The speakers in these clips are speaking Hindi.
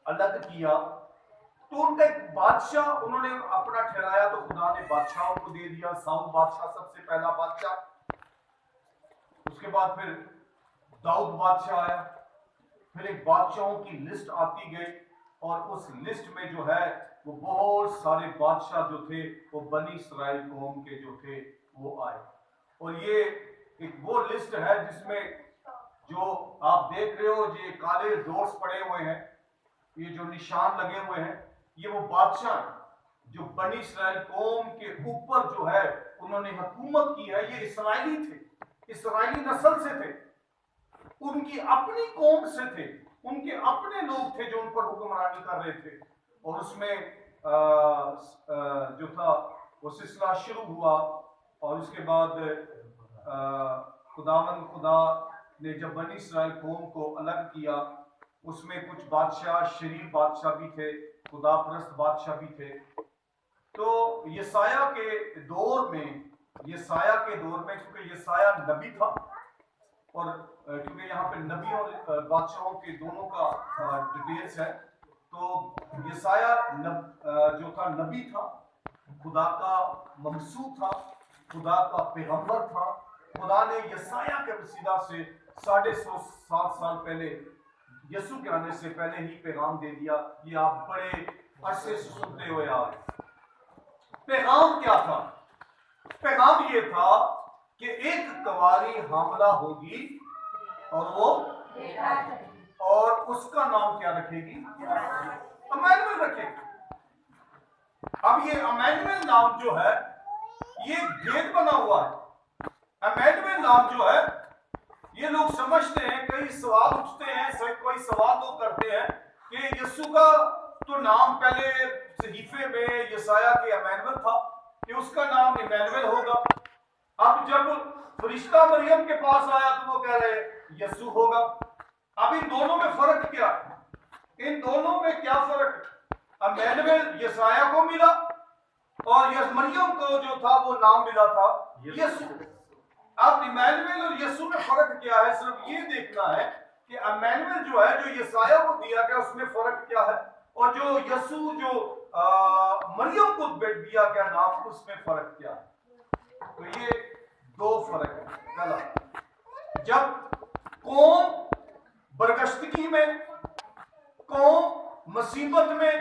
अलग किया तो उनका एक बादशाह उन्होंने अपना ठहराया, तो खुदा ने बादशाहों को दे दिया। साउल बादशाह सबसे पहला बादशाह, उसके बाद फिर दाऊद बादशाह आया, फिर एक बादशाहों की लिस्ट आती गई और उस लिस्ट में जो है वो बहुत सारे बादशाह जो थे वो बनी इस्राएल कौम के जो थे वो आए। और ये एक वो लिस्ट है जिसमें जो आप देख रहे हो ये काले डॉट्स पड़े हुए हैं, ये जो निशान लगे हुए हैं, ये वो बादशाह जो बनी इस्राएल कौम के ऊपर जो है उन्होंने हुकूमत की है। ये इस्राएली थे, इस्राएली नस्ल से थे, उनकी अपनी कौम से थे, उनके अपने लोग थे जो उन पर हुक्मरानी कर रहे थे। और उसमें जो था वो सिलसिला शुरू हुआ और उसके बाद खुदा ने जब बनी इस्राएल कौम को अलग किया, उसमें कुछ बादशाह शरीफ बादशाह भी थे, खुदा परस्त बादशाह भी थे। तो यसाया के दौर में क्योंकि यसाया नबी था और क्योंकि यहाँ पे नबियों और बादशाहों के दोनों का डिटेल्स है, तो यसाया जो था नबी था, खुदा का ममसूद था, खुदा का पैगंबर था। खुदा ने यसाया के वसीला से 750 साल पहले यसु के आने से पहले ही पैगाम दे दिया। ये आप बड़े अरसे से सुनते हुए आ रहे। पैगाम क्या था? पैगाम ये था कि एक कवारी हामला होगी और उसका नाम क्या रखेगी? अमैनुएल रखेगी। अब ये अमैनुएल नाम जो है ये भेद बना हुआ है। अमैनुएल नाम जो है ये लोग समझते हैं, कई सवाल उठते हैं, कोई सवाल लोग करते हैं कि यीशु का तो नाम पहले सहीफे में यसाया के अमैनुएल था कि उसका नाम इमैनुएल होगा। अब जब फरिश्ता मरियम के पास आया तो वो कह रहे यीशु होगा। अब इन दोनों में फर्क क्या है? इन दोनों में क्या फर्क है? अमैनुएल यसाया को मिला और मरियम को जो था वो नाम मिला था यीशु। अब इमैनुएल और यीशु में फर्क क्या है? सिर्फ ये देखना है कि अमैनुएल जो है जो यसाया को दिया गया उसमें फर्क क्या है, और जो यीशु जो मरियम को दिया गया नाम उसमें फर्क क्या है। तो ये दो फर्क है। चला, जब कौम बरगश्तगी में, कौम मुसीबत में,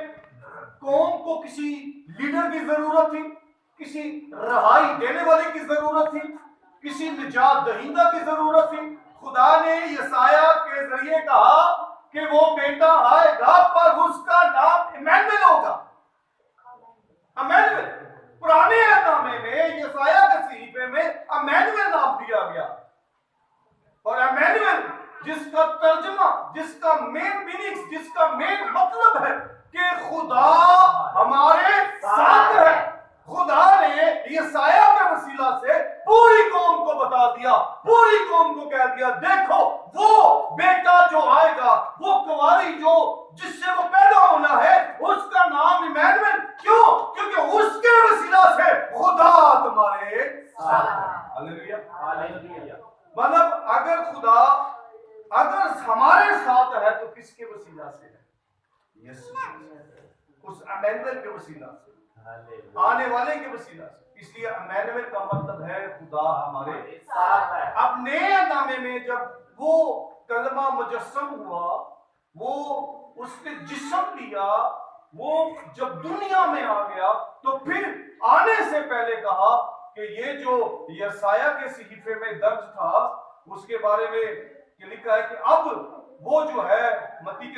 कौम को किसी लीडर की जरूरत थी, किसी रहाई देने वाले की जरूरत थी, किसी निजात दहिंदा की जरूरत थी, खुदा ने यसाया के जरिए कहा कि वो बेटा आएगा पर उसका नाम इमैनुएल होगा। अमैनुएल पुराने नामे में यसाया के सहीफे में अमैनुएल नाम दिया गया। और अमैनुएल जिसका तर्जुमा, जिसका मेन मीनिंग, जिसका मेन मतलब है कि खुदा हमारे साथ है। खुदा ने यसाया के वसीला से पूरी कौम को बता दिया, पूरी कौम को कह दिया देखो वो बेटा जो आएगा, वो कुंवारी जो जिससे वो पैदा होना है उसका नाम इमैनुएल। क्यों? क्योंकि उसके वसीला से खुदा तुम्हारे साथ है। Hallelujah, hallelujah. मतलब अगर हमारे साथ है तो किसके वसीला से है? यीशु, उस अमैनुएल के वसीला से, आने वाले के वसीला से। इसलिए अमैनुएल का मतलब है खुदा हमारे साथ है। अब नए नामे में जब वो कलमा मुजस्सम हुआ, वो उसने जिस्म लिया, वो जब दुनिया में आ गया, तो फिर आने से पहले कहा कि ये जो यसाया के सहीफे में दर्ज था उसके बारे में लिखा है कि अब वो जो है मत्ती के